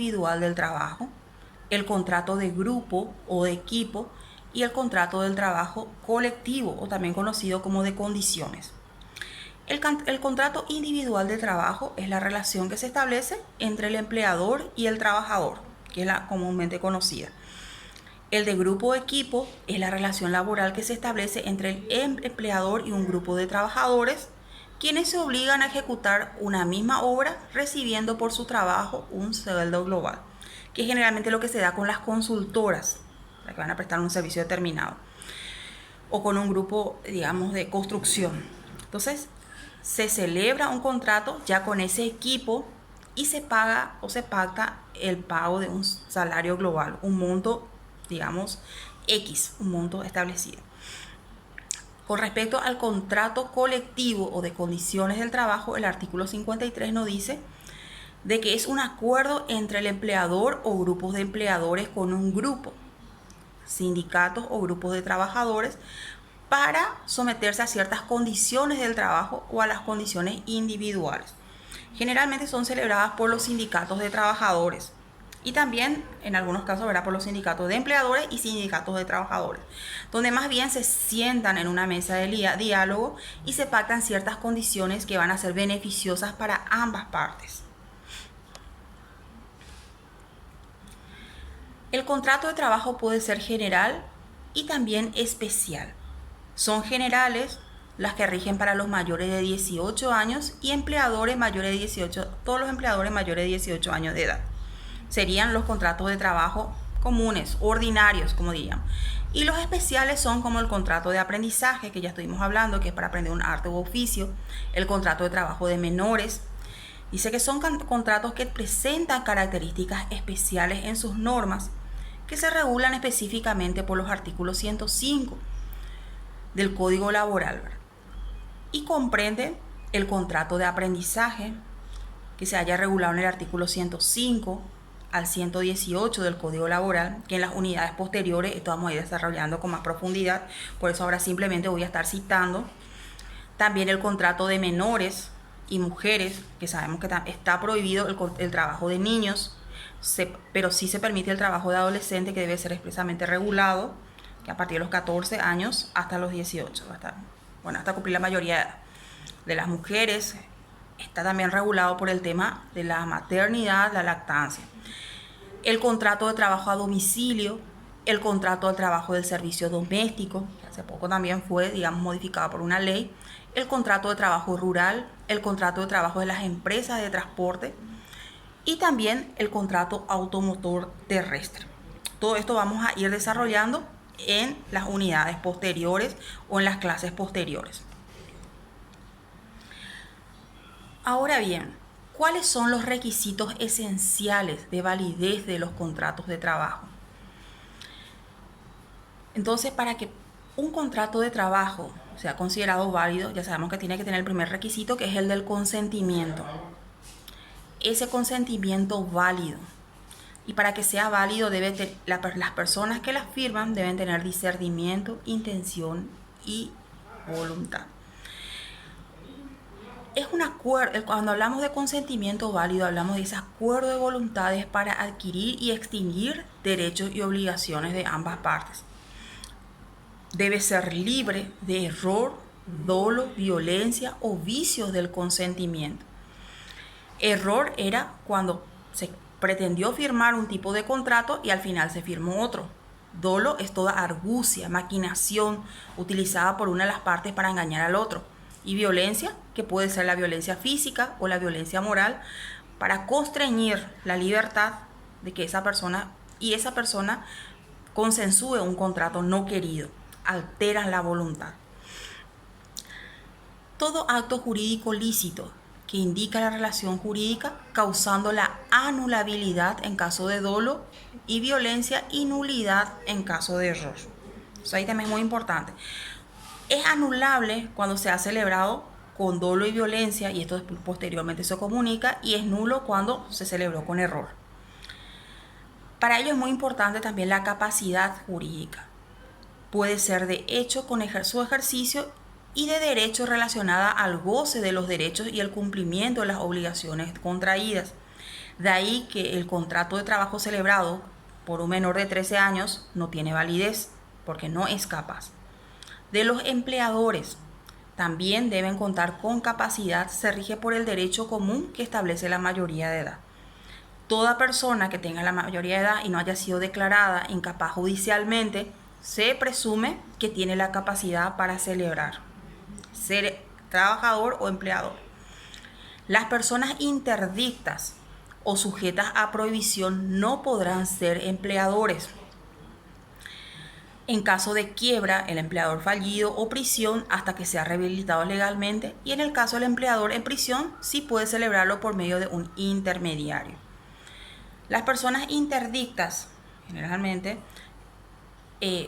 individual del trabajo, el contrato de grupo o de equipo y el contrato del trabajo colectivo, o también conocido como de condiciones. El contrato individual de trabajo es la relación que se establece entre el empleador y el trabajador, que es la comúnmente conocida. El de grupo o equipo es la relación laboral que se establece entre el empleador y un grupo de trabajadores, quienes se obligan a ejecutar una misma obra recibiendo por su trabajo un sueldo global, que es generalmente lo que se da con las consultoras, que van a prestar un servicio determinado, o con un grupo, digamos, de construcción. Entonces, se celebra un contrato ya con ese equipo y se paga o se pacta el pago de un salario global, un monto, digamos, X, un monto establecido. Con respecto al contrato colectivo o de condiciones del trabajo, el artículo 53 nos dice de que es un acuerdo entre el empleador o grupos de empleadores con un grupo, sindicatos o grupos de trabajadores, para someterse a ciertas condiciones del trabajo o a las condiciones individuales. Generalmente son celebradas por los sindicatos de trabajadores y también en algunos casos, ¿verdad?, por los sindicatos de empleadores y sindicatos de trabajadores, donde más bien se sientan en una mesa de diálogo y se pactan ciertas condiciones que van a ser beneficiosas para ambas partes. El contrato de trabajo puede ser general y también especial. Son generales las que rigen para los mayores de 18 años y empleadores mayores de 18, todos los empleadores mayores de 18 años de edad. Serían los contratos de trabajo comunes, ordinarios, como diríamos. Y los especiales son como el contrato de aprendizaje, que ya estuvimos hablando, que es para aprender un arte u oficio, el contrato de trabajo de menores. Dice que son contratos que presentan características especiales en sus normas, que se regulan específicamente por los artículos 105 del Código Laboral, y comprende el contrato de aprendizaje, que se haya regulado en el artículo 105 al 118 del Código Laboral, que en las unidades posteriores esto vamos a ir desarrollando con más profundidad, por eso ahora simplemente voy a estar citando. También el contrato de menores y mujeres, que sabemos que está prohibido el trabajo de niños, pero sí se permite el trabajo de adolescente, que debe ser expresamente regulado, que a partir de los 14 años hasta los 18, hasta cumplir la mayoría de las mujeres. Está también regulado por el tema de la maternidad, la lactancia. El contrato de trabajo a domicilio, el contrato de trabajo del servicio doméstico, que hace poco también fue, digamos, modificado por una ley, el contrato de trabajo rural, el contrato de trabajo de las empresas de transporte y también el contrato automotor terrestre. Todo esto vamos a ir desarrollando en las unidades posteriores o en las clases posteriores. Ahora bien, ¿cuáles son los requisitos esenciales de validez de los contratos de trabajo? Entonces, para que un contrato de trabajo sea considerado válido, ya sabemos que tiene que tener el primer requisito, que es el del consentimiento. Ese consentimiento válido. Y para que sea válido, las personas que las firman deben tener discernimiento, intención y voluntad. Es un acuerdo. Cuando hablamos de consentimiento válido, hablamos de ese acuerdo de voluntades para adquirir y extinguir derechos y obligaciones de ambas partes. Debe ser libre de error, dolo, violencia o vicios del consentimiento. Error era cuando se pretendió firmar un tipo de contrato y al final se firmó otro. Dolo es toda argucia, maquinación utilizada por una de las partes para engañar al otro. Y violencia, que puede ser la violencia física o la violencia moral, para constreñir la libertad de que esa persona consensúe un contrato no querido, alteran la voluntad. Todo acto jurídico lícito que indica la relación jurídica, causando la anulabilidad en caso de dolo y violencia y nulidad en caso de error. Eso ahí también es muy importante. Es anulable cuando se ha celebrado con dolo y violencia, y esto posteriormente se comunica, y es nulo cuando se celebró con error. Para ello es muy importante también la capacidad jurídica. Puede ser de hecho con su ejercicio y de derecho relacionada al goce de los derechos y el cumplimiento de las obligaciones contraídas. De ahí que el contrato de trabajo celebrado por un menor de 13 años no tiene validez porque no es capaz. De los empleadores, también deben contar con capacidad, se rige por el derecho común que establece la mayoría de edad. Toda persona que tenga la mayoría de edad y no haya sido declarada incapaz judicialmente, se presume que tiene la capacidad para celebrar, ser trabajador o empleador. Las personas interdictas o sujetas a prohibición no podrán ser empleadores. En caso de quiebra, el empleador fallido o prisión hasta que sea rehabilitado legalmente, y en el caso del empleador en prisión, sí puede celebrarlo por medio de un intermediario. Las personas interdictas, generalmente,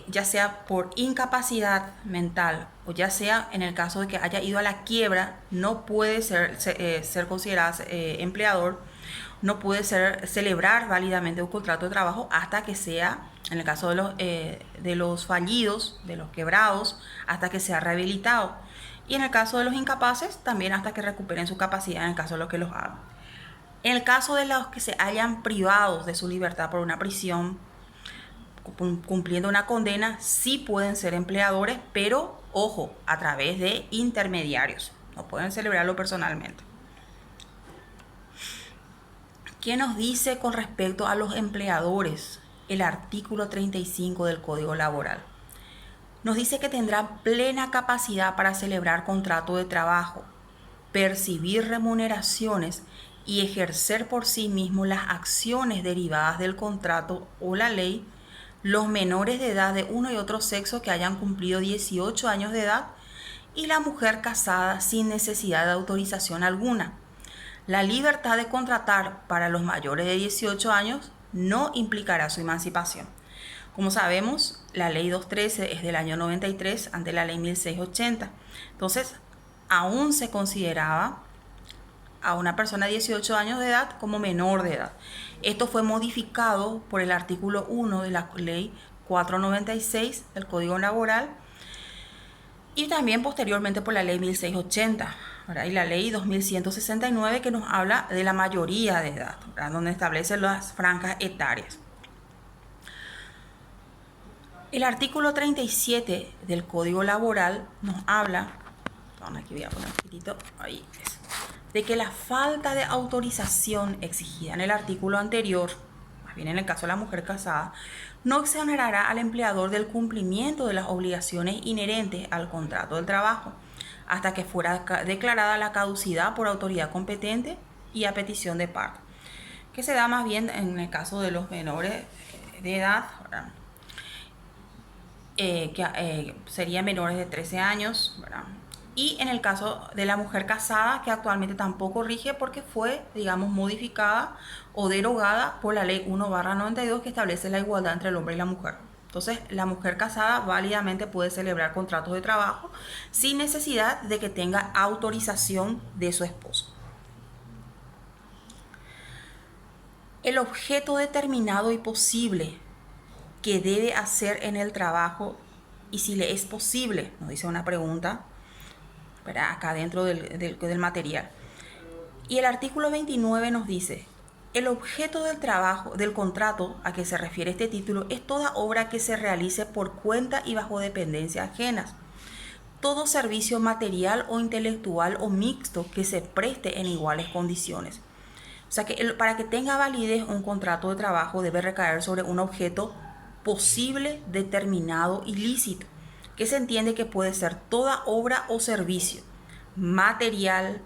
ya sea por incapacidad mental o ya sea en el caso de que haya ido a la quiebra, no puede ser considerada empleador, no puede celebrar válidamente un contrato de trabajo hasta que sea, en el caso de los fallidos, de los quebrados, hasta que sea rehabilitado. Y en el caso de los incapaces, también hasta que recuperen su capacidad en el caso de los que los hagan. En el caso de los que se hayan privados de su libertad por una prisión, cumpliendo una condena, sí pueden ser empleadores, pero ojo, a través de intermediarios. No pueden celebrarlo personalmente. ¿Qué nos dice con respecto a los empleadores el artículo 35 del Código Laboral? Nos dice que tendrán plena capacidad para celebrar contrato de trabajo, percibir remuneraciones y ejercer por sí mismos las acciones derivadas del contrato o la ley, los menores de edad de uno y otro sexo que hayan cumplido 18 años de edad y la mujer casada sin necesidad de autorización alguna. La libertad de contratar para los mayores de 18 años no implicará su emancipación. Como sabemos, la ley 213 es del año 93 ante la ley 1680. Entonces, aún se consideraba a una persona de 18 años de edad como menor de edad. Esto fue modificado por el artículo 1 de la ley 496 del Código Laboral y también posteriormente por la ley 1680, ¿verdad? Y la ley 2169 que nos habla de la mayoría de edad, ¿verdad? Donde establece las franjas etarias. El artículo 37 del Código Laboral nos habla, aquí voy a poner un poquitito, ahí es, de que la falta de autorización exigida en el artículo anterior, más bien en el caso de la mujer casada, no exonerará al empleador del cumplimiento de las obligaciones inherentes al contrato del trabajo, hasta que fuera declarada la caducidad por autoridad competente y a petición de parte, que se da más bien en el caso de los menores de edad, ¿verdad? Que serían menores de 13 años, ¿verdad? Y en el caso de la mujer casada, que actualmente tampoco rige porque fue, digamos, modificada o derogada por la ley 1/92 que establece la igualdad entre el hombre y la mujer. Entonces, la mujer casada válidamente puede celebrar contratos de trabajo sin necesidad de que tenga autorización de su esposo. El objeto determinado y posible que debe hacer en el trabajo y si le es posible, nos dice una pregunta, ¿verdad? Acá dentro del material. Y el artículo 29 nos dice: el objeto del trabajo, del contrato a que se refiere este título, es toda obra que se realice por cuenta y bajo dependencia ajenas. Todo servicio material o intelectual o mixto que se preste en iguales condiciones. O sea que para que tenga validez un contrato de trabajo debe recaer sobre un objeto posible, determinado y lícito, que se entiende que puede ser toda obra o servicio, material,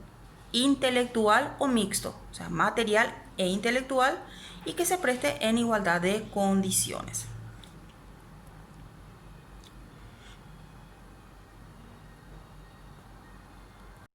intelectual o mixto, o sea, material e intelectual, y que se preste en igualdad de condiciones.